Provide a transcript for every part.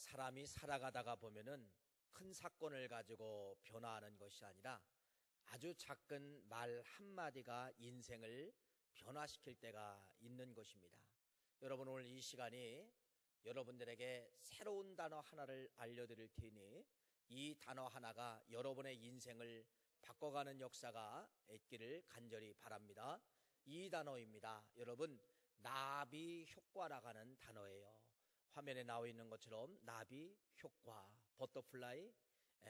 사람이 살아가다가 보면은 큰 사건을 가지고 변화하는 것이 아니라 아주 작은 말 한마디가 인생을 변화시킬 때가 있는 것입니다. 여러분, 오늘 이 시간이 여러분들에게 새로운 단어 하나를 알려드릴 테니 이 단어 하나가 여러분의 인생을 바꿔가는 역사가 있기를 간절히 바랍니다. 이 단어입니다. 여러분, 나비 효과라고 하는 단어예요. 화면에 나와 있는 것처럼 나비 효과, 버터플라이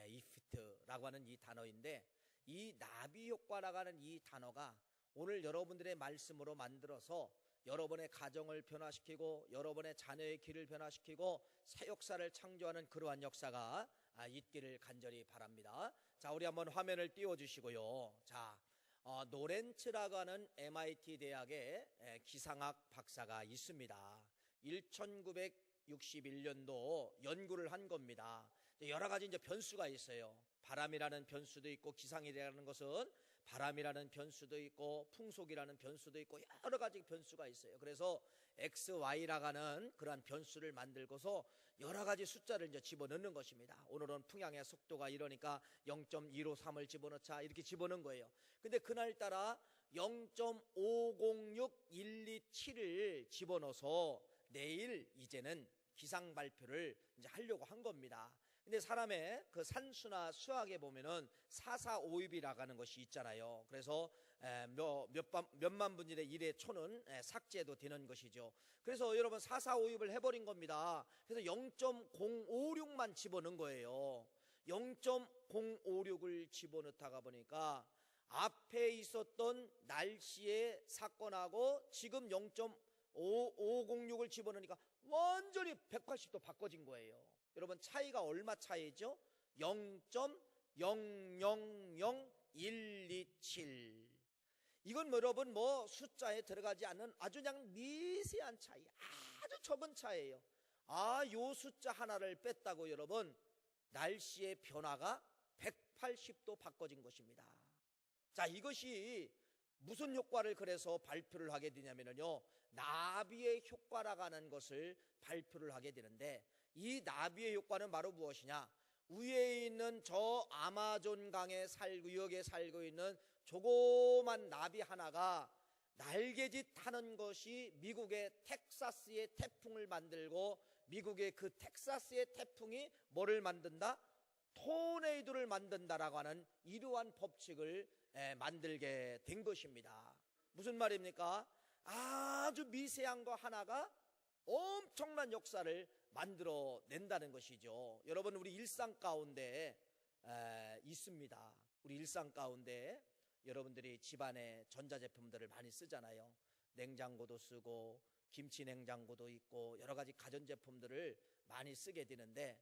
이펙트라고 하는 이 단어인데, 이 나비 효과라고 하는 이 단어가 오늘 여러분들의 말씀으로 만들어서 여러분의 가정을 변화시키고 여러분의 자녀의 길을 변화시키고 새 역사를 창조하는 그러한 역사가 있기를 간절히 바랍니다. 자, 우리 한번 화면을 띄워주시고요. 자, 노렌츠라고 하는 MIT 대학의 기상학 박사가 있습니다. 1961년도 연구를 한 겁니다. 여러 가지 이제 변수가 있어요. 바람이라는 변수도 있고, 기상이라는 것은 바람이라는 변수도 있고, 풍속이라는 변수도 있고, 여러 가지 변수가 있어요. 그래서 X, Y라고 하는 그러한 변수를 만들고서 여러 가지 숫자를 이제 집어넣는 것입니다. 오늘은 풍향의 속도가 이러니까 0.153을 집어넣자, 이렇게 집어넣은 거예요. 근데 그날따라 0.506127을 집어넣어서 내일 이제는 기상 발표를 이제 하려고 한 겁니다. 근데 사람의 그 산수나 수학에 보면은 4,4,5입이라고 하는 것이 있잖아요. 그래서 몇만 분의 1의 초는 삭제도 되는 것이죠. 그래서 여러분 4,4,5입을 해버린 겁니다. 그래서 0.056만 집어넣은 거예요. 0.056을 집어넣다가 보니까 앞에 있었던 날씨의 사건하고 지금 0.506을 집어넣으니까 완전히 180도 바꿔진 거예요. 여러분, 차이가 얼마 차이죠? 0.000127. 이건 여러분 숫자에 들어가지 않는 아주 그냥 미세한 차이, 아주 적은 차이예요. 요 숫자 하나를 뺐다고 여러분 날씨의 변화가 180도 바꿔진 것입니다. 자, 이것이 무슨 효과를 그래서 발표를 하게 되냐면요, 나비의 효과라고 하는 것을 발표를 하게 되는데, 이 나비의 효과는 바로 무엇이냐? 위에 있는 저 아마존 강의 구역에 살고 있는 조그만 나비 하나가 날개짓 하는 것이 미국의 텍사스의 태풍을 만들고, 미국의 그 텍사스의 태풍이 뭐를 만든다? 토네이도를 만든다라고 하는 이러한 법칙을 만들게 된 것입니다. 무슨 말입니까? 아주 미세한 거 하나가 엄청난 역사를 만들어 낸다는 것이죠. 여러분, 우리 일상 가운데 있습니다. 우리 일상 가운데 여러분들이 집안에 전자제품들을 많이 쓰잖아요. 냉장고도 쓰고 김치 냉장고도 있고 여러 가지 가전제품들을 많이 쓰게 되는데,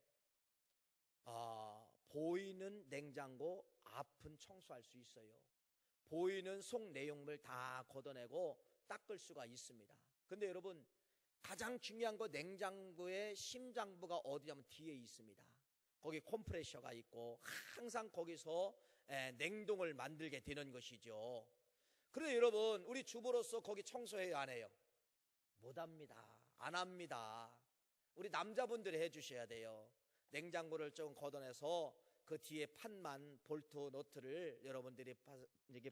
보이는 냉장고 앞은 청소할 수 있어요. 보이는 속 내용물 다 걷어내고 닦을 수가 있습니다. 근데 여러분, 가장 중요한 거, 냉장고의 심장부가 어디냐면 뒤에 있습니다. 거기 컴프레셔가 있고 항상 거기서 냉동을 만들게 되는 것이죠. 그런데 여러분, 우리 주부로서 거기 청소해요, 안 해요? 못합니다. 안 합니다. 우리 남자분들이 해주셔야 돼요. 냉장고를 좀 걷어내서 그 뒤에 판만, 볼트, 너트를 여러분들이 이렇게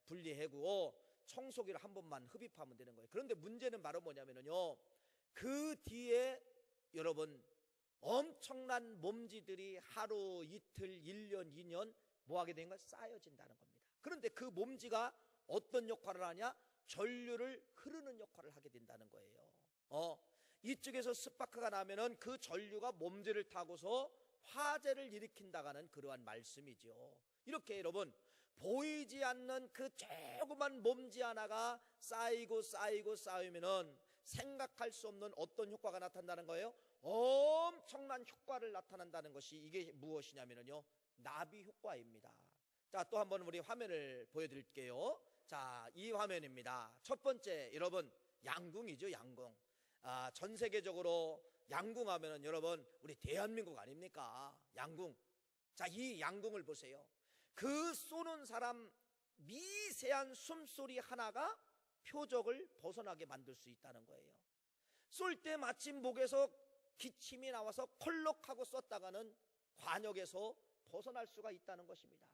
분리하고 청소기를 한 번만 흡입하면 되는 거예요. 그런데 문제는 바로 뭐냐면요, 그 뒤에 여러분 엄청난 먼지들이 하루, 이틀, 1년, 2년 뭐 하게 되는 거야? 쌓여진다는 겁니다. 그런데 그 먼지가 어떤 역할을 하냐? 전류를 흐르는 역할을 하게 된다는 거예요. 이쪽에서 스파크가 나면은 그 전류가 먼지를 타고서 화재를 일으킨다가는 그러한 말씀이죠. 이렇게 여러분, 보이지 않는 그 조그만 먼지 하나가 쌓이면은 생각할 수 없는 어떤 효과가 나타난다는 거예요? 엄청난 효과를 나타난다는 것이, 이게 무엇이냐면요, 나비 효과입니다. 자, 또 한번 우리 화면을 보여드릴게요. 자, 이 화면입니다. 첫 번째, 여러분, 양궁이죠, 양궁. 전 세계적으로 양궁하면은 여러분 우리 대한민국 아닙니까? 양궁. 자, 이 양궁을 보세요. 그 쏘는 사람 미세한 숨소리 하나가 표적을 벗어나게 만들 수 있다는 거예요. 쏠 때 마침 목에서 기침이 나와서 콜록하고 쏟다가는 관역에서 벗어날 수가 있다는 것입니다.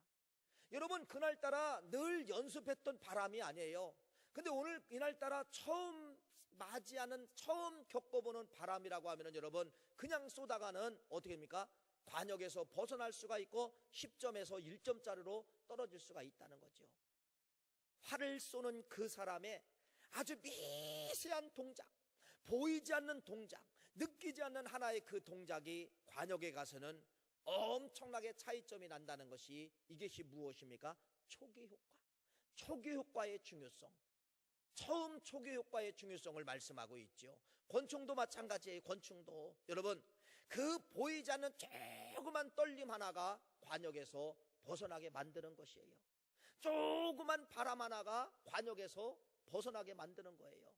여러분, 그날따라 늘 연습했던 바람이 아니에요. 근데 오늘 이날따라 처음 맞이하는, 처음 겪어보는 바람이라고 하면은 여러분, 그냥 쏘다가는 어떻게 됩니까? 관역에서 벗어날 수가 있고 10점에서 1점짜리로 떨어질 수가 있다는 거죠. 활을 쏘는 그 사람의 아주 미세한 동작, 보이지 않는 동작, 느끼지 않는 하나의 그 동작이 관역에 가서는 엄청나게 차이점이 난다는 것이, 이것이 무엇입니까? 초기 효과. 초기 효과의 중요성. 처음 초기 효과의 중요성을 말씀하고 있죠. 권총도 마찬가지예요. 권총도 여러분, 그 보이지 않는 조그만 떨림 하나가 관역에서 벗어나게 만드는 것이에요. 조그만 바람 하나가 관역에서 벗어나게 만드는 거예요.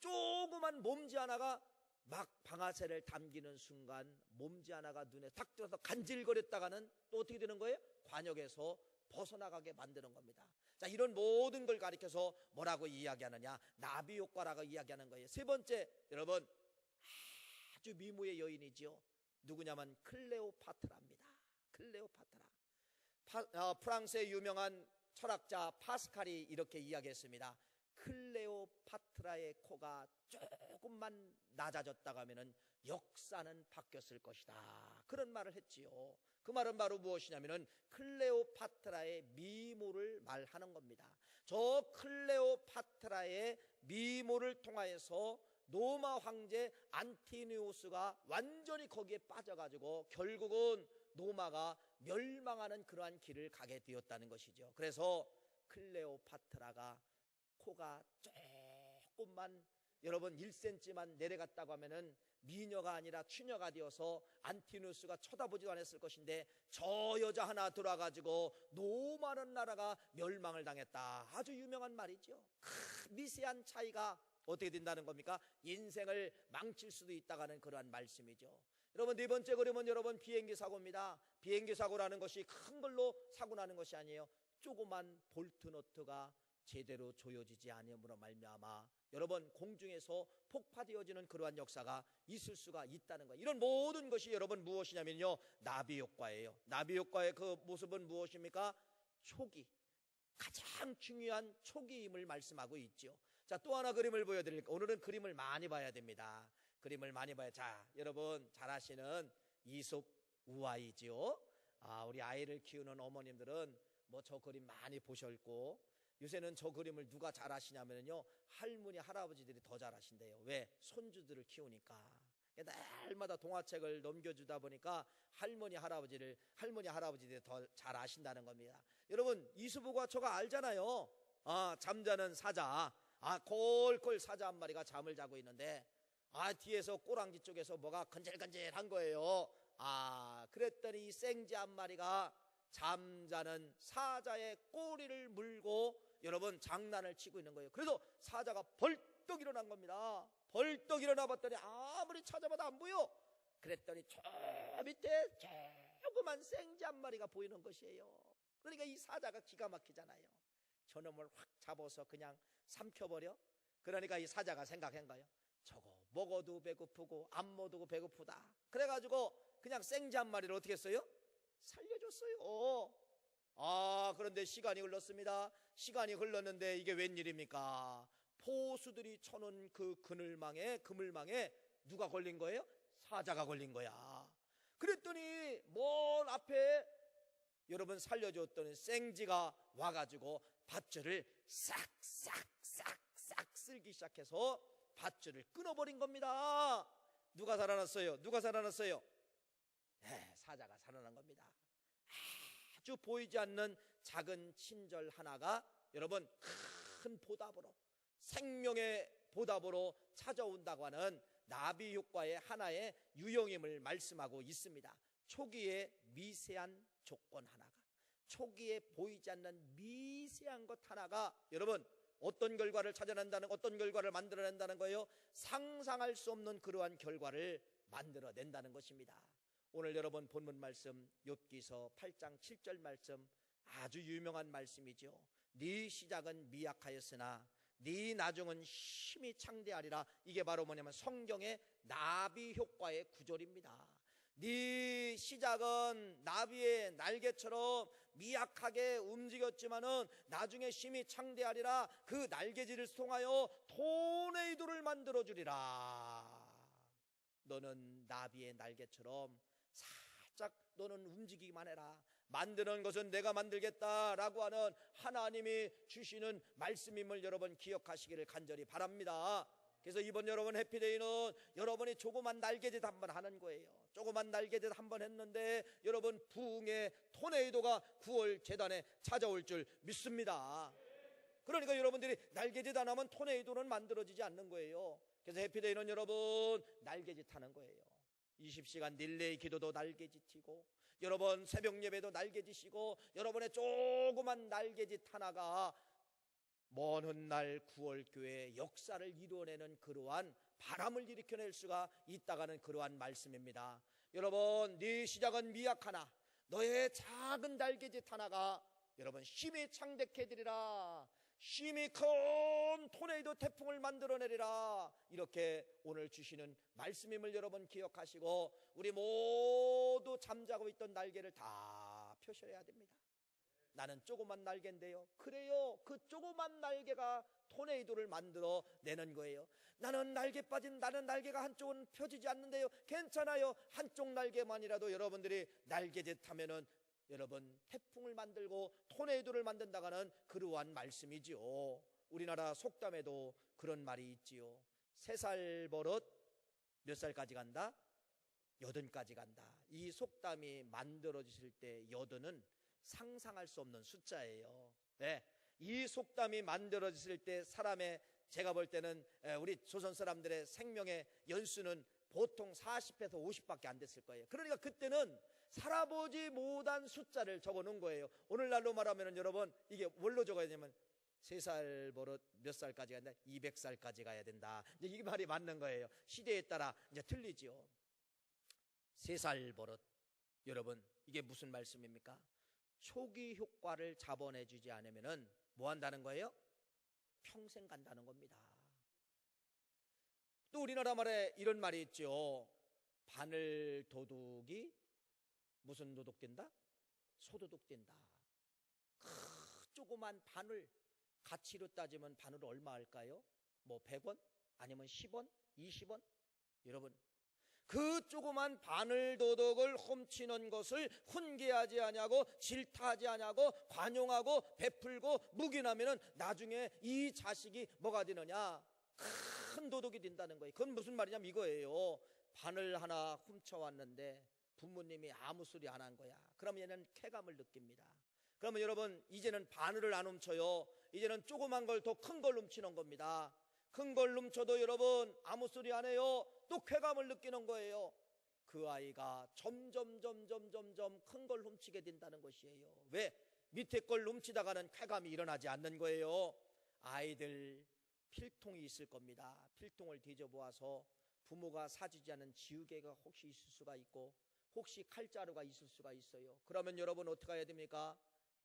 조그만 몸지 하나가 막 방아쇠를 당기는 순간 몸지 하나가 눈에 탁 들어서 간질거렸다가는 또 어떻게 되는 거예요? 관역에서 벗어나가게 만드는 겁니다. 자, 이런 모든 걸 가리켜서 뭐라고 이야기하느냐? 나비 효과라고 이야기하는 거예요. 세 번째, 여러분, 아주 미모의 여인이지요. 누구냐면 클레오파트라입니다. 클레오파트라. 프랑스의 유명한 철학자 파스칼이 이렇게 이야기했습니다. 클레오파트라의 코가 조금만 낮아졌다고 하면은 역사는 바뀌었을 것이다. 그런 말을 했지요. 그 말은 바로 무엇이냐면은 클레오파트라의 미모를 말하는 겁니다. 저 클레오파트라의 미모를 통하여서 로마 황제 안티니우스가 완전히 거기에 빠져가지고 결국은 로마가 멸망하는 그러한 길을 가게 되었다는 것이죠. 그래서 클레오파트라가 코가 조금만 여러분 1cm만 내려갔다고 하면은 미녀가 아니라 추녀가 되어서 안티누스가 쳐다보지도 않았을 것인데, 저 여자 하나 들어와가지고 로마는 나라가 멸망을 당했다. 아주 유명한 말이죠. 미세한 차이가 어떻게 된다는 겁니까? 인생을 망칠 수도 있다가는 그러한 말씀이죠. 여러분, 네 번째 그림은 여러분 비행기 사고입니다. 비행기 사고라는 것이 큰 걸로 사고 나는 것이 아니에요. 조그만 볼트너트가 제대로 조여지지 않음으로 말미암아 여러분 공중에서 폭파되어지는 그러한 역사가 있을 수가 있다는 거예요. 이런 모든 것이 여러분 무엇이냐면요, 나비 효과예요. 나비 효과의 그 모습은 무엇입니까? 초기, 가장 중요한 초기임을 말씀하고 있죠. 자, 또 하나 그림을 보여드릴게요. 오늘은 그림을 많이 봐야 됩니다. 그림을 많이 봐야. 자, 여러분 잘 아시는 이솝 우화이지요. 우리 아이를 키우는 어머님들은 뭐 저 그림 많이 보셨고, 요새는 저 그림을 누가 잘 아시냐면요, 할머니 할아버지들이 더 잘 아신대요. 왜? 손주들을 키우니까. 날마다 동화책을 넘겨주다 보니까 할머니 할아버지들이 더 잘 아신다는 겁니다. 여러분, 이수부가 저가 알잖아요. 잠자는 사자, 콜콜 사자 한 마리가 잠을 자고 있는데 뒤에서 꼬랑지 쪽에서 뭐가 건질건질한 거예요. 그랬더니 이 생쥐 한 마리가 잠자는 사자의 꼬리를 물고 여러분 장난을 치고 있는 거예요. 그래서 사자가 벌떡 일어난 겁니다. 벌떡 일어나 봤더니 아무리 찾아봐도 안 보여. 그랬더니 저 밑에 조그만 생쥐 한 마리가 보이는 것이에요. 그러니까 이 사자가 기가 막히잖아요. 저놈을 확 잡아서 그냥 삼켜버려. 그러니까 이 사자가 생각한 거예요. 저거 먹어도 배고프고 안 먹어도 배고프다. 그래가지고 그냥 생쥐 한 마리를 어떻게 했어요? 살려줬어요. 그런데 시간이 흘렀습니다. 시간이 흘렀는데 이게 웬일입니까? 포수들이 쳐놓은 그 그물망에 누가 걸린 거예요? 사자가 걸린 거야. 그랬더니 먼 앞에 여러분 살려줬더니 생쥐가 와가지고 밧줄을 싹싹싹싹 쓸기 시작해서 밧줄을 끊어버린 겁니다. 누가 살아났어요? 사자가 살아난 겁니다. 아주 보이지 않는 작은 친절 하나가 여러분 큰 보답으로, 생명의 보답으로 찾아온다고 하는 나비 효과의 하나의 유형임을 말씀하고 있습니다. 초기에 미세한 조건 하나가, 초기에 보이지 않는 미세한 것 하나가 여러분 어떤 결과를 찾아낸다는, 어떤 결과를 만들어낸다는 거예요? 상상할 수 없는 그러한 결과를 만들어낸다는 것입니다. 오늘 여러분 본문 말씀 욥기서 8장 7절 말씀, 아주 유명한 말씀이죠. 네 시작은 미약하였으나 네 나중은 심히 창대하리라. 이게 바로 뭐냐면 성경의 나비 효과의 구절입니다. 네 시작은 나비의 날개처럼 미약하게 움직였지만은 나중에 심히 창대하리라. 그 날개질을 통하여 토네이도를 만들어 주리라. 너는 나비의 날개처럼 살짝 너는 움직이기만 해라. 만드는 것은 내가 만들겠다라고 하는 하나님이 주시는 말씀임을 여러분 기억하시기를 간절히 바랍니다. 그래서 이번 여러분 해피데이는 여러분이 조그만 날개짓 한번 하는 거예요. 조그만 날개짓 한번 했는데 여러분 부흥의 토네이도가 9월 재단에 찾아올 줄 믿습니다. 그러니까 여러분들이 날개짓 안 하면 토네이도는 만들어지지 않는 거예요. 그래서 해피데이는 여러분 날개짓 하는 거예요. 20시간 릴레이 기도도 날개짓이고, 여러분 새벽 예배도 날개짓이고, 여러분의 조그만 날개짓 하나가 먼 훗날 9월 교회의 역사를 이루어내는 그러한 바람을 일으켜낼 수가 있다가는 그러한 말씀입니다. 여러분 네 시작은 미약하나 너의 작은 날개짓 하나가 여러분 심히 창대케 되리라. 심히 큰 토네이도 태풍을 만들어내리라. 이렇게 오늘 주시는 말씀임을 여러분 기억하시고, 우리 모두 잠자고 있던 날개를 다 펴셔야 됩니다. 나는 조그만 날개인데요. 그래요. 그 조그만 날개가 토네이도를 만들어 내는 거예요. 나는 날개 빠진, 나는 날개가 한쪽은 펴지지 않는데요. 괜찮아요. 한쪽 날개만이라도 여러분들이 날개짓 하면은 여러분 태풍을 만들고 토네이도를 만든다가는 그러한 말씀이지요. 우리나라 속담에도 그런 말이 있지요. 3살 버릇 몇 살까지 간다? 80까지 간다. 이 속담이 만들어지실 때 80은 상상할 수 없는 숫자예요. 네, 이 속담이 만들어졌을 때 사람의, 제가 볼 때는 우리 조선 사람들의 생명의 연수는 보통 40에서 50밖에 안 됐을 거예요. 그러니까 그때는 살아보지 못한 숫자를 적어 놓은 거예요. 오늘날로 말하면 여러분 이게 뭘로 적어야 되냐면 3살 버릇 몇 살까지 간다? 200살까지 가야 된다. 이제 이 말이 맞는 거예요. 시대에 따라 이제 틀리죠. 3살 버릇, 여러분 이게 무슨 말씀입니까? 초기 효과를 자본해주지 않으면은 뭐 한다는 거예요? 평생 간다는 겁니다. 또 우리나라 말에 이런 말이 있죠. 바늘 도둑이 무슨 도둑 된다? 소도둑 된다. 조그만 바늘, 가치로 따지면 바늘 얼마 할까요? 뭐 100원? 아니면 10원? 20원? 여러분 그 조그만 바늘 도둑을 훔치는 것을 훈계하지 아니하고 질타하지 아니하고 관용하고 베풀고 묵인하면은 나중에 이 자식이 뭐가 되느냐? 큰 도둑이 된다는 거예요. 그건 무슨 말이냐면 이거예요. 바늘 하나 훔쳐왔는데 부모님이 아무 소리 안 한 거야. 그러면 얘는 쾌감을 느낍니다. 그러면 여러분 이제는 바늘을 안 훔쳐요. 이제는 조그만 걸 더 큰 걸 훔치는 겁니다. 큰 걸 훔쳐도 여러분 아무 소리 안 해요. 또 쾌감을 느끼는 거예요. 그 아이가 점점 큰 걸 훔치게 된다는 것이에요. 왜? 밑에 걸 훔치다가는 쾌감이 일어나지 않는 거예요. 아이들 필통이 있을 겁니다. 필통을 뒤져보아서 부모가 사주지 않은 지우개가 혹시 있을 수가 있고, 혹시 칼자루가 있을 수가 있어요. 그러면 여러분 어떻게 해야 됩니까?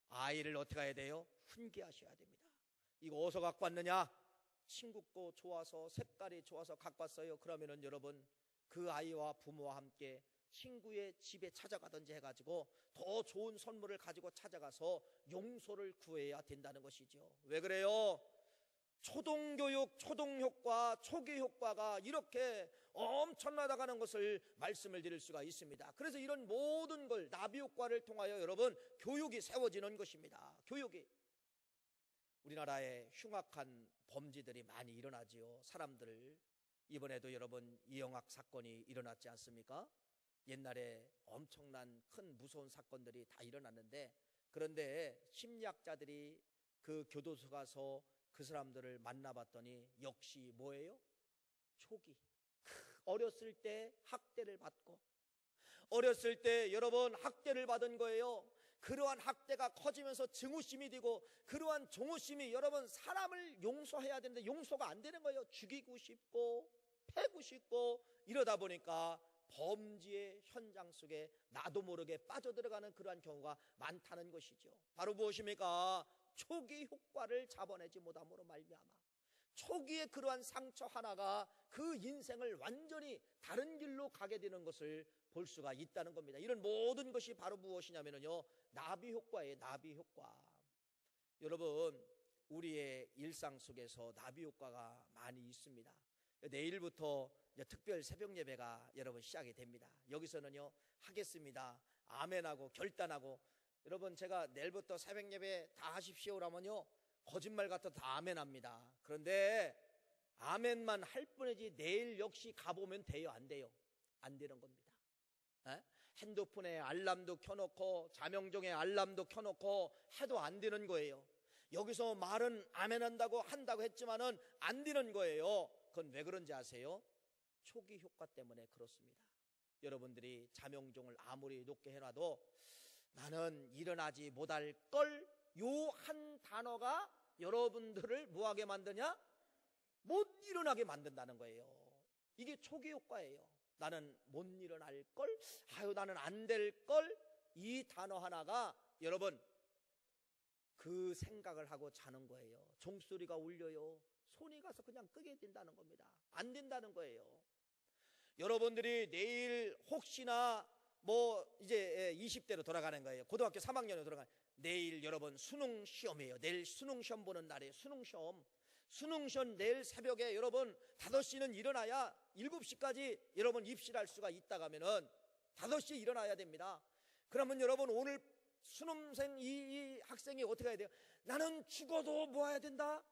아이를 어떻게 해야 돼요? 훈계하셔야 됩니다. 이거 어디서 갖고 왔느냐? 친구 거 좋아서, 색깔이 좋아서 갖고 왔어요. 그러면은 여러분 그 아이와 부모와 함께 친구의 집에 찾아가든지 해가지고 더 좋은 선물을 가지고 찾아가서 용서를 구해야 된다는 것이죠. 왜 그래요? 초동교육, 초동효과, 초기효과가 이렇게 엄청나다가는 것을 말씀을 드릴 수가 있습니다. 그래서 이런 모든 걸 나비효과를 통하여 여러분 교육이 세워지는 것입니다. 교육이. 우리나라에 흉악한 범죄들이 많이 일어나지요. 사람들, 이번에도 여러분 이영학 사건이 일어났지 않습니까? 옛날에 엄청난 큰 무서운 사건들이 다 일어났는데, 그런데 심리학자들이 그 교도소 가서 그 사람들을 만나봤더니 역시 뭐예요? 초기. 어렸을 때 학대를 받고, 어렸을 때 여러분 학대를 받은 거예요. 그러한 학대가 커지면서 증오심이 되고, 그러한 증오심이 여러분 사람을 용서해야 되는데 용서가 안 되는 거예요. 죽이고 싶고 패고 싶고, 이러다 보니까 범죄의 현장 속에 나도 모르게 빠져들어가는 그러한 경우가 많다는 것이죠. 바로 무엇입니까? 초기 효과를 잡아내지 못함으로 말미암아 초기에 그러한 상처 하나가 그 인생을 완전히 다른 길로 가게 되는 것을 볼 수가 있다는 겁니다. 이런 모든 것이 바로 무엇이냐면요, 나비 효과예요. 나비 효과. 여러분, 우리의 일상 속에서 나비 효과가 많이 있습니다. 내일부터 특별 새벽 예배가 여러분 시작이 됩니다. 여기서는요, 하겠습니다, 아멘하고 결단하고, 여러분 제가 내일부터 새벽 예배 다 하십시오라면요, 거짓말 같아 다 아멘합니다. 그런데 아멘만 할 뿐이지 내일 역시 가보면 돼요, 안 돼요? 안 되는 겁니다. 에? 핸드폰에 알람도 켜놓고 자명종에 알람도 켜놓고 해도 안 되는 거예요. 여기서 말은 아멘한다고 한다고 했지만은 안 되는 거예요. 그건 왜 그런지 아세요? 초기 효과 때문에 그렇습니다. 여러분들이 자명종을 아무리 높게 해놔도 나는 일어나지 못할 걸, 요 한 단어가 여러분들을 뭐하게 만드냐? 못 일어나게 만든다는 거예요. 이게 초기 효과예요. 나는 못 일어날 걸, 아유 나는 안 될 걸, 이 단어 하나가 여러분 그 생각을 하고 자는 거예요. 종소리가 울려요. 손이 가서 그냥 끄게 된다는 겁니다. 안 된다는 거예요. 여러분들이 내일 혹시나 뭐 이제 20대로 돌아가는 거예요. 고등학교 3학년으로 돌아가는, 내일 여러분 수능 시험이에요. 내일 수능 시험 보는 날이에요. 수능 시험 내일 새벽에 여러분 5시는 일어나야 7시까지 여러분 입시를 할 수가 있다고 하면은 5시에 일어나야 됩니다. 그러면 여러분 오늘 수능생 이 학생이 어떻게 해야 돼요? 나는 죽어도 뭐 해야 된다?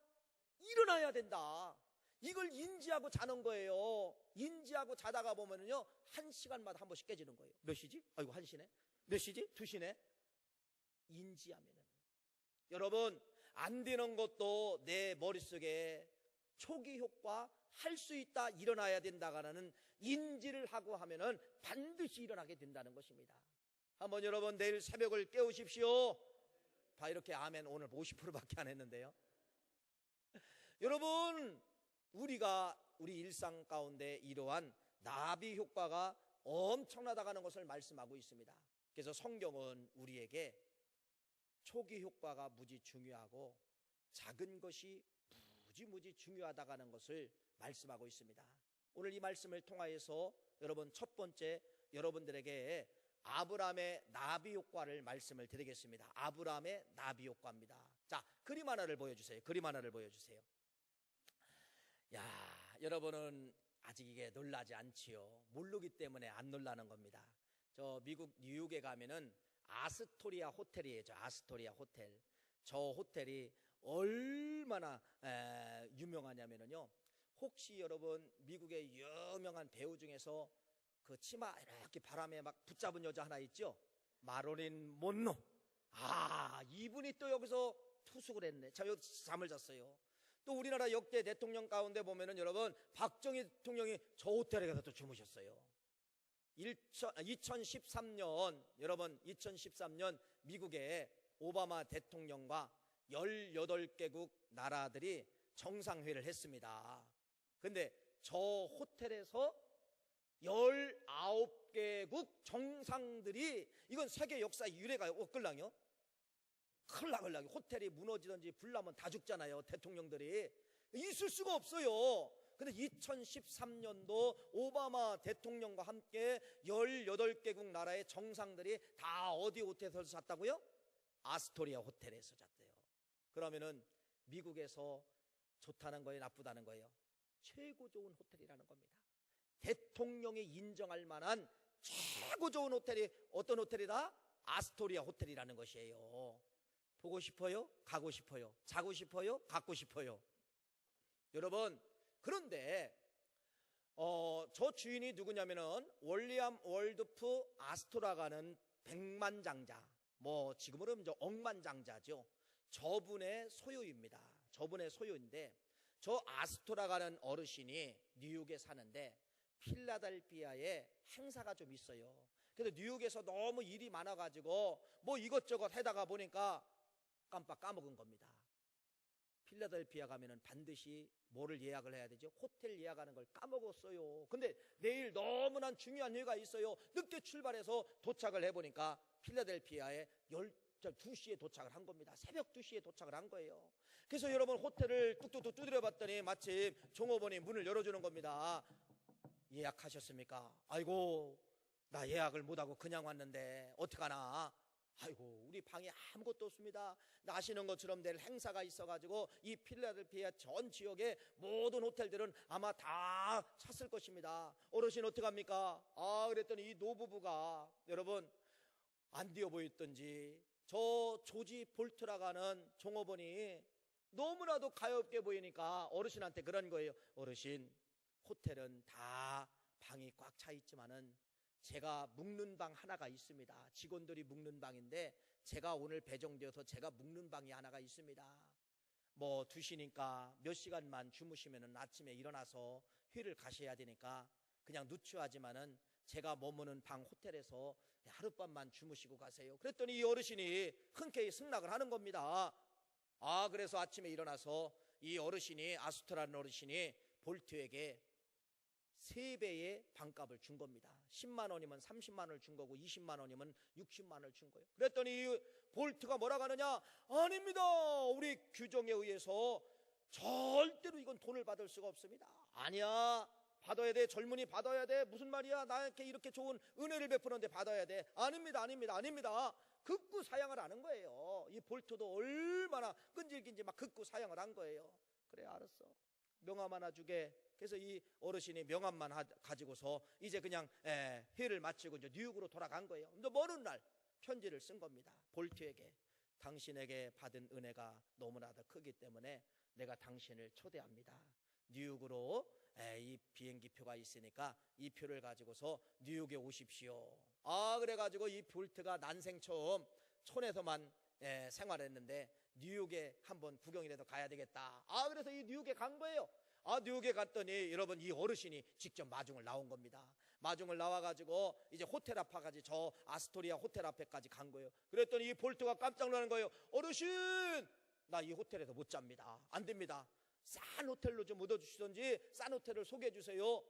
일어나야 된다. 이걸 인지하고 자는 거예요. 인지하고 자다가 보면은요, 1시간마다 한 번씩 깨지는 거예요. 몇 시지? 아이고 1시네. 몇 시지? 2시네. 인지하면은 여러분 안 되는 것도 내 머릿속에 초기 효과 할 수 있다, 일어나야 된다가는 인지를 하고 하면은 반드시 일어나게 된다는 것입니다. 한번 여러분 내일 새벽을 깨우십시오. 봐, 이렇게 아멘 오늘 50%밖에 안 했는데요. 여러분, 우리가 우리 일상 가운데 이러한 나비 효과가 엄청나다는 것을 말씀하고 있습니다. 그래서 성경은 우리에게 초기 효과가 무지 중요하고 작은 것이 무지 중요하다는 것을 말씀하고 있습니다. 오늘 이 말씀을 통하여서 여러분 첫 번째 여러분들에게 아브라함의 나비 효과를 말씀을 드리겠습니다. 아브라함의 나비 효과입니다. 자, 그림 하나를 보여주세요. 그림 하나를 보여주세요. 야, 여러분은 아직 이게 놀라지 않지요. 모르기 때문에 안 놀라는 겁니다. 저 미국 뉴욕에 가면은 아스토리아 호텔이에요. 저 아스토리아 호텔. 저 호텔이 얼마나 유명하냐면요, 혹시 여러분 미국의 유명한 배우 중에서 그 치마 이렇게 바람에 막 붙잡은 여자 하나 있죠? 마릴린 먼로. 아, 이분이 또 여기서 투숙을 했네. 잠을 잤어요. 또 우리나라 역대 대통령 가운데 보면은 여러분 박정희 대통령이 저 호텔에 가서 또 주무셨어요. 2013년 여러분 2013년 미국의 오바마 대통령과 18개국 나라들이 정상회의를 했습니다. 근데 저 호텔에서 19개국 정상들이, 이건 세계 역사 유례가 없걸랑요. 클락을락이 호텔이 무너지든지 불나면 다 죽잖아요. 대통령들이 있을 수가 없어요. 근데 2013년도 오바마 대통령과 함께 18개국 나라의 정상들이 다 어디 호텔에서 잤다고요? 아스토리아 호텔에서 잤대요. 그러면은 미국에서 좋다는 거예요, 나쁘다는 거예요? 최고 좋은 호텔이라는 겁니다. 대통령이 인정할 만한 최고 좋은 호텔이 어떤 호텔이다? 아스토리아 호텔이라는 것이에요. 보고 싶어요? 가고 싶어요? 자고 싶어요? 갖고 싶어요? 여러분, 그런데 저 주인이 누구냐면은 월리엄 월드프 아스토라가는 백만장자, 뭐 지금으로 이제 억만장자죠. 저분의 소유입니다. 저분의 소유인데, 저 아스토라가는 어르신이 뉴욕에 사는데 필라델피아에 행사가 좀 있어요. 그래서 뉴욕에서 너무 일이 많아가지고 뭐 이것저것 하다가 보니까 깜빡 까먹은 겁니다. 필라델피아 가면은 반드시 뭐를 예약을 해야 되죠? 호텔 예약하는 걸 까먹었어요. 근데 내일 너무나 중요한 회의가 있어요. 늦게 출발해서 도착을 해보니까 필라델피아에 2시에 도착을 한 겁니다. 새벽 2시에 도착을 한 거예요. 그래서 여러분 호텔을 뚝뚝뚝 두드려 봤더니 마침 종업원이 문을 열어주는 겁니다. 예약하셨습니까? 아이고, 나 예약을 못하고 그냥 왔는데 어떡하나. 아이고, 우리 방에 아무것도 없습니다. 아시는 것처럼 내일 행사가 있어가지고 이 필라델피아 전 지역의 모든 호텔들은 아마 다 찼을 것입니다. 어르신 어떡합니까? 그랬더니 이 노부부가 여러분 안 뛰어 보였던지 저 조지 볼트라고 하는 종업원이 너무나도 가엾게 보이니까 어르신한테 그런 거예요. 어르신, 호텔은 다 방이 꽉 차 있지만은 제가 묵는 방 하나가 있습니다. 직원들이 묵는 방인데 제가 오늘 배정되어서 제가 묵는 방이 하나가 있습니다. 뭐 2시니까 몇 시간만 주무시면은 아침에 일어나서 회를 가셔야 되니까 그냥 누추하지만은 제가 머무는 방 호텔에서 하룻밤만 주무시고 가세요. 그랬더니 이 어르신이 흔쾌히 승낙을 하는 겁니다. 그래서 아침에 일어나서 이 어르신이, 아수트라는 어르신이 볼트에게 3배의 방값을 준 겁니다. 10만 원이면 30만 원을 준 거고 20만 원이면 60만 원을 준 거예요. 그랬더니 이 볼트가 뭐라고 하느냐? 아닙니다. 우리 규정에 의해서 절대로 이건 돈을 받을 수가 없습니다. 아니야, 받아야 돼. 젊은이 받아야 돼. 무슨 말이야? 나에게 이렇게 좋은 은혜를 베푸는데 받아야 돼. 아닙니다, 아닙니다, 아닙니다. 극구 사양을 하는 거예요. 이 볼트도 얼마나 끈질긴지 막 극구 사양을 한 거예요. 그래, 알았어. 명함 하나 주게. 그래서 이 어르신이 명함만 가지고서 이제 그냥 회를 마치고 이제 뉴욕으로 돌아간 거예요. 근데 먼 날 편지를 쓴 겁니다. 볼트에게. 당신에게 받은 은혜가 너무나도 크기 때문에 내가 당신을 초대합니다. 뉴욕으로 이 비행기표가 있으니까 이 표를 가지고서 뉴욕에 오십시오. 그래가지고 이 볼트가 난생 처음 촌에서만 생활했는데 뉴욕에 한번 구경이라도 가야 되겠다. 그래서 이 뉴욕에 간 거예요. 뉴욕에 갔더니 여러분 이 어르신이 직접 마중을 나온 겁니다. 마중을 나와가지고 이제 호텔 앞까지, 저 아스토리아 호텔 앞에까지 간 거예요. 그랬더니 이 볼트가 깜짝 놀라는 거예요. 어르신, 나 이 호텔에서 못 잡니다. 안 됩니다. 싼 호텔로 좀 얻어주시던지 싼 호텔을 소개해 주세요.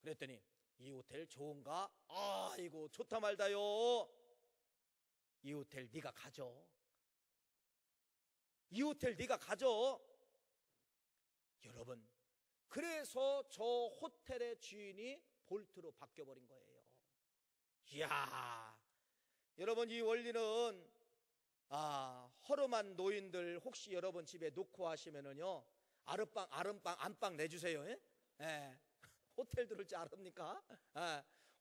그랬더니 이 호텔 좋은가? 이거 좋다 말다요. 이 호텔 네가 가져. 이 호텔 네가 가져. 여러분, 그래서 저 호텔의 주인이 볼트로 바뀌어버린 거예요. 이야, 여러분, 이 원리는 허름한 노인들 혹시 여러분 집에 놓고 하시면은요, 안방 내주세요. 호텔 들을 줄 알합니까?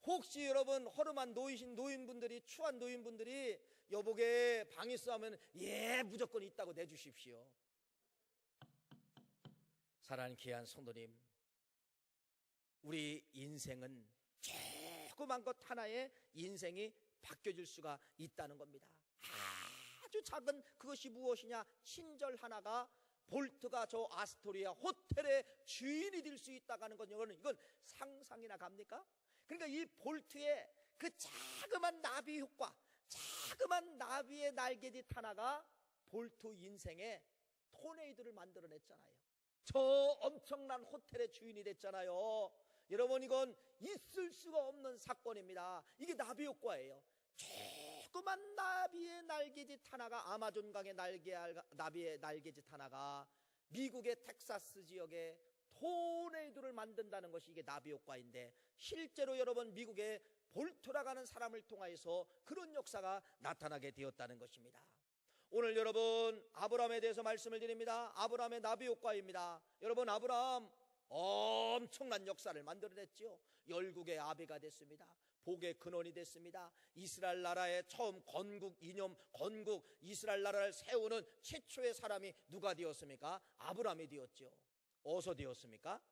혹시 여러분 허름한 노인분들이, 추한 노인분들이 여보게 방 있어 하면 무조건 있다고 내주십시오. 사랑하는 귀한 성도님, 우리 인생은 조그만 것 하나에 인생이 바뀌어질 수가 있다는 겁니다. 아주 작은 그것이 무엇이냐? 친절 하나가 볼트가 저 아스토리아 호텔의 주인이 될 수 있다고 하는 건 이건 상상이나 갑니까? 그러니까 이 볼트의 그 자그만 나비 효과, 자그만 나비의 날개짓 하나가 볼트 인생에 토네이도를 만들어냈잖아요. 저 엄청난 호텔의 주인이 됐잖아요. 여러분, 이건 있을 수가 없는 사건입니다. 이게 나비 효과예요. 조그만 나비의 날개짓 하나가, 아마존강의 나비의 날개짓 하나가 미국의 텍사스 지역에 토네이도를 만든다는 것이 이게 나비 효과인데, 실제로 여러분 미국의 볼트라고 하는 사람을 통하여서 그런 역사가 나타나게 되었다는 것입니다. 오늘 여러분 아브라함에 대해서 말씀을 드립니다. 아브라함의 나비 효과입니다. 여러분, 아브라함 엄청난 역사를 만들어냈죠. 열국의 아비가 됐습니다. 복의 근원이 됐습니다. 이스라엘 나라의 처음 건국 이스라엘 나라를 세우는 최초의 사람이 누가 되었습니까? 아브라함이 되었죠. 어디서 되었습니까?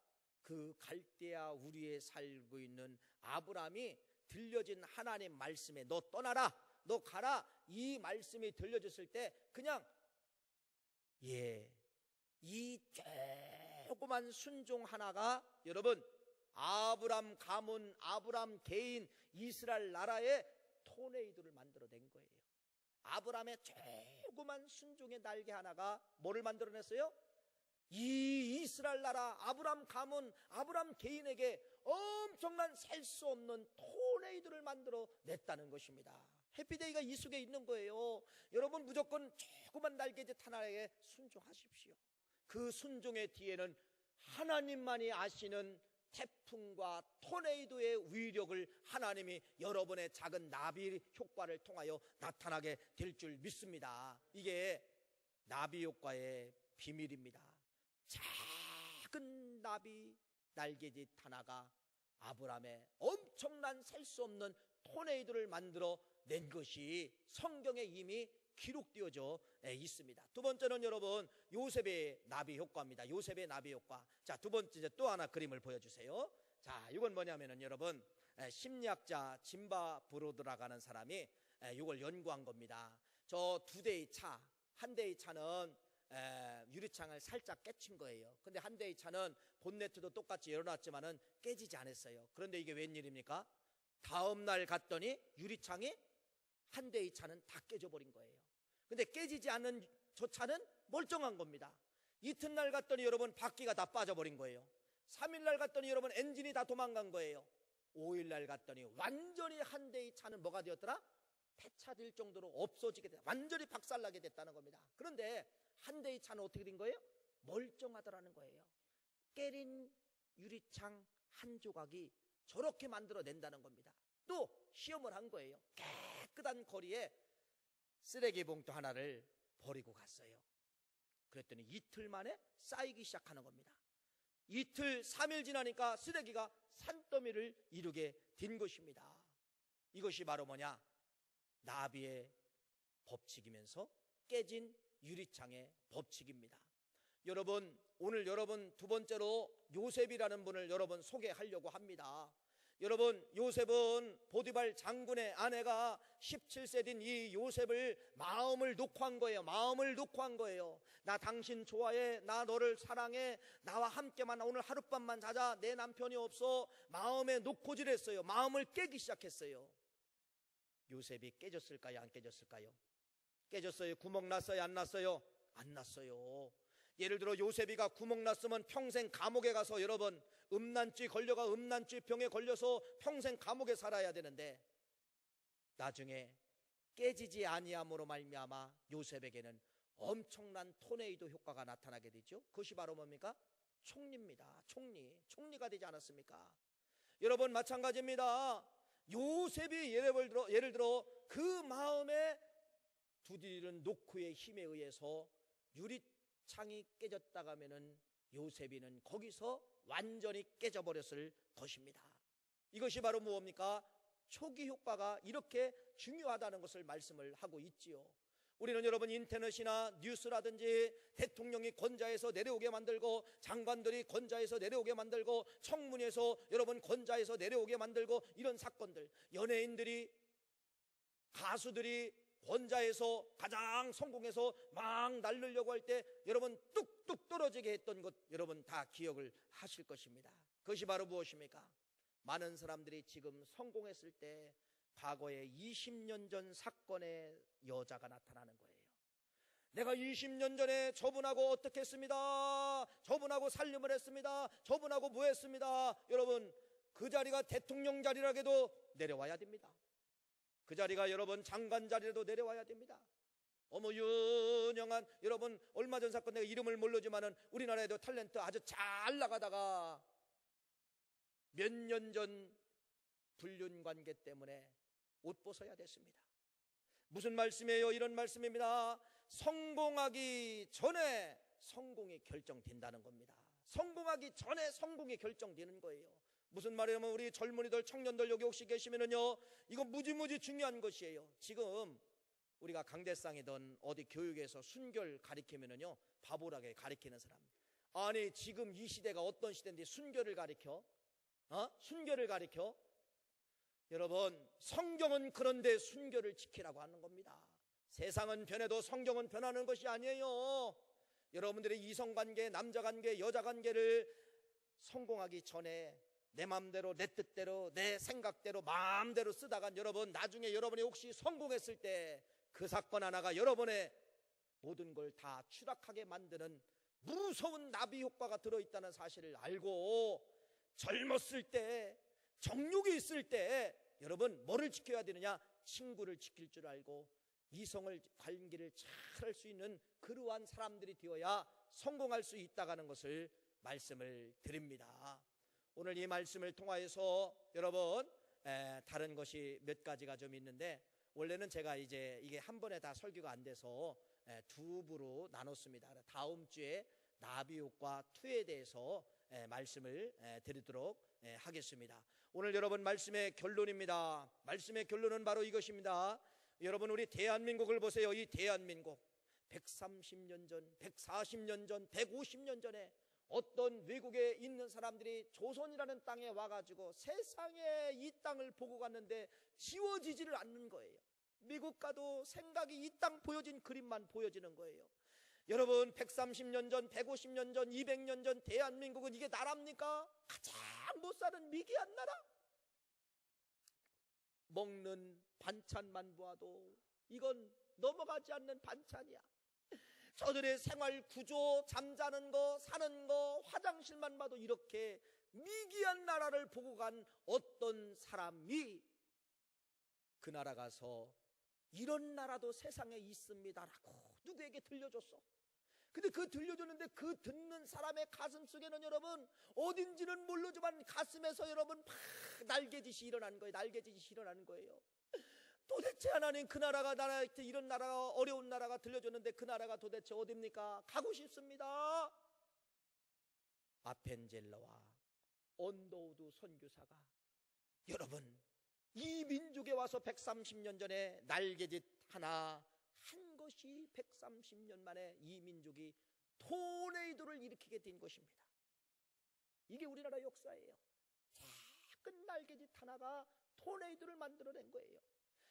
그 갈대아 우리에 살고 있는 아브라함이 들려진 하나님 말씀에 너 떠나라, 너 가라, 이 말씀이 들려졌을 때 그냥 이 조그만 순종 하나가 여러분 아브람 가문, 아브람 개인, 이스라엘 나라의 토네이도를 만들어낸 거예요. 아브람의 조그만 순종의 날개 하나가 뭐를 만들어냈어요? 이 이스라엘 나라, 아브람 가문, 아브람 개인에게 엄청난 셀 수 없는 토네이도를 만들어냈다는 것입니다. 해피데이가 이 속에 있는 거예요. 여러분 무조건 조그만 날개짓 하나에 순종하십시오. 그 순종의 뒤에는 하나님만이 아시는 태풍과 토네이도의 위력을 하나님이 여러분의 작은 나비 효과를 통하여 나타나게 될 줄 믿습니다. 이게 나비 효과의 비밀입니다. 작은 나비 날개짓 하나가 아브라함의 엄청난 셀 수 없는 토네이도를 만들어 낸 것이 성경에 이미 기록되어져 있습니다. 두 번째는 여러분 요셉의 나비 효과입니다. 요셉의 나비 효과. 자, 두 번째 또 하나 그림을 보여주세요. 자, 이건 뭐냐면은 여러분 심리학자 짐바 브로드라가는 사람이 이걸 연구한 겁니다. 저 두 대의 차, 한 대의 차는 유리창을 살짝 깨친 거예요. 근데 한 대의 차는 본네트도 똑같이 열어놨지만은 깨지지 않았어요. 그런데 이게 웬일입니까? 다음 날 갔더니 유리창이 한 대의 차는 다 깨져버린 거예요. 근데 깨지지 않는 저 차는 멀쩡한 겁니다. 이튿날 갔더니 여러분 바퀴가 다 빠져버린 거예요. 3일날 갔더니 여러분 엔진이 다 도망간 거예요. 5일날 갔더니 완전히 한 대의 차는 뭐가 되었더라? 폐차될 정도로 없어지게 됐다. 완전히 박살나게 됐다는 겁니다. 그런데 한 대의 차는 어떻게 된 거예요? 멀쩡하더라는 거예요. 깨린 유리창 한 조각이 저렇게 만들어낸다는 겁니다. 또 시험을 한 거예요. 깨끗한 거리에 쓰레기 봉투 하나를 버리고 갔어요. 그랬더니 이틀 만에 쌓이기 시작하는 겁니다. 이틀 3일 지나니까 쓰레기가 산더미를 이루게 된 것입니다. 이것이 바로 뭐냐? 나비의 법칙이면서 깨진 유리창의 법칙입니다. 여러분 오늘 여러분 두 번째로 요셉이라는 분을 여러분 소개하려고 합니다. 여러분 요셉은 보디발 장군의 아내가 17세 된 이 요셉을 마음을 놓고 한 거예요. 마음을 놓고 한 거예요. 나 당신 좋아해, 나 너를 사랑해, 나와 함께만 오늘 하룻밤만 자자. 내 남편이 없어. 마음에 놓고 지랬어요. 마음을 깨기 시작했어요. 요셉이 깨졌을까요? 안 깨졌을까요? 깨졌어요. 구멍 났어요? 안 났어요? 안 났어요. 예를 들어 요셉이가 구멍 났으면 평생 감옥에 가서 여러분 음란죄 걸려가 음란죄 병에 걸려서 평생 감옥에 살아야 되는데 나중에 깨지지 아니함으로 말미암아 요셉에게는 엄청난 토네이도 효과가 나타나게 되죠. 그것이 바로 뭡니까? 총리입니다. 총리가 되지 않았습니까? 여러분 마찬가지입니다. 요셉이 예를 들어 그 마음에 두드리는 노크의 힘에 의해서 유리창이 깨졌다가 하면은 요셉이는 거기서 완전히 깨져버렸을 것입니다. 이것이 바로 무엇입니까? 초기 효과가 이렇게 중요하다는 것을 말씀을 하고 있지요. 우리는 여러분 인터넷이나 뉴스라든지 대통령이 권좌에서 내려오게 만들고 장관들이 권좌에서 내려오게 만들고 청문회에서 여러분 권좌에서 내려오게 만들고 이런 사건들, 연예인들이 가수들이 권좌에서 가장 성공해서 막 날르려고 할 때 여러분 뚝뚝 떨어지게 했던 것 여러분 다 기억을 하실 것입니다. 그것이 바로 무엇입니까? 많은 사람들이 지금 성공했을 때 과거에 20년 전 사건의 여자가 나타나는 거예요. 내가 20년 전에 저분하고 어떻게 했습니다. 저분하고 살림을 했습니다. 저분하고 뭐 했습니다. 여러분 그 자리가 대통령 자리라도 내려와야 됩니다. 그 자리가 여러분 장관 자리라도 내려와야 됩니다. 어머 유명한 여러분 얼마 전 사건 내가 이름을 모르지만은 우리나라에도 탤런트 아주 잘 나가다가 몇 년 전 불륜 관계 때문에 옷 벗어야 됐습니다. 무슨 말씀이에요? 이런 말씀입니다. 성공하기 전에 성공이 결정된다는 겁니다. 성공하기 전에 성공이 결정되는 거예요. 무슨 말이냐면 우리 젊은이들 청년들 여기 혹시 계시면은요 이거 무지무지 중요한 것이에요. 지금 우리가 강대상이든 어디 교육에서 순결 가리키면은요 바보라게 가리키는 사람. 아니 지금 이 시대가 어떤 시대인데 순결을 가리켜? 순결을 가리켜? 여러분 성경은 그런데 순결을 지키라고 하는 겁니다. 세상은 변해도 성경은 변하는 것이 아니에요. 여러분들의 이성관계, 남자관계, 여자관계를 성공하기 전에 내 마음대로 내 뜻대로 내 생각대로 마음대로 쓰다가 여러분 나중에 여러분이 혹시 성공했을 때 그 사건 하나가 여러분의 모든 걸 다 추락하게 만드는 무서운 나비 효과가 들어있다는 사실을 알고 젊었을 때 정욕이 있을 때 여러분 뭐를 지켜야 되느냐? 친구를 지킬 줄 알고 이성을 관계를 잘 할 수 있는 그러한 사람들이 되어야 성공할 수 있다는 것을 말씀을 드립니다. 오늘 이 말씀을 통하여서 여러분 다른 것이 몇 가지가 좀 있는데, 원래는 제가 이제 이게 한 번에 다 설교가 안 돼서 두 부로 나눴습니다. 다음 주에 나비효과 2에 대해서 말씀을 드리도록 하겠습니다. 오늘 여러분 말씀의 결론입니다. 말씀의 결론은 바로 이것입니다. 여러분 우리 대한민국을 보세요. 이 대한민국 130년 전, 140년 전, 150년 전에 어떤 외국에 있는 사람들이 조선이라는 땅에 와가지고 세상에 이 땅을 보고 갔는데 지워지지를 않는 거예요. 미국 가도 생각이 이 땅 보여진 그림만 보여지는 거예요. 여러분 130년 전, 150년 전, 200년 전 대한민국은 이게 나라입니까? 가장 못 사는 미개한 나라. 먹는 반찬만 보아도 이건 넘어가지 않는 반찬이야. 저들의 생활 구조, 잠자는 거, 사는 거, 화장실만 봐도 이렇게 미개한 나라를 보고 간 어떤 사람이 그 나라 가서 이런 나라도 세상에 있습니다라고 누구에게 들려줬어. 근데 그 들려줬는데 그 듣는 사람의 가슴 속에는 여러분 어딘지는 모르지만 가슴에서 여러분 막 날개짓이 일어난 거예요. 날개짓이 일어나는 거예요. 도대체 하나님, 그 나라가 나한테 이런 나라가, 어려운 나라가 들려줬는데 그 나라가 도대체 어딥니까? 가고 싶습니다. 아펜젤러와 언더우드 선교사가 여러분 이 민족에 와서 130년 전에 날개짓 하나 한 것이 130년 만에 이 민족이 토네이도를 일으키게 된 것입니다. 이게 우리나라 역사예요. 작은 날개짓 하나가 토네이도를 만들어낸 거예요.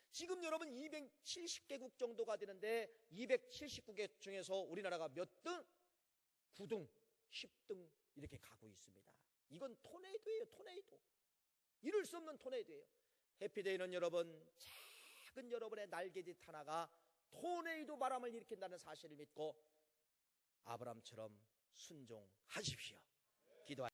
지금 여러분 270개국 정도가 되는데 279개 중에서 우리나라가 몇 등? 9등, 10등 이렇게 가고 있습니다. 이건 토네이도예요. 토네이도. 이룰 수 없는 토네이도예요. 해피데이는 여러분 작은 여러분의 날개짓 하나가 토네이도 바람을 일으킨다는 사실을 믿고 아브라함처럼 순종하십시오. 기도하십시오.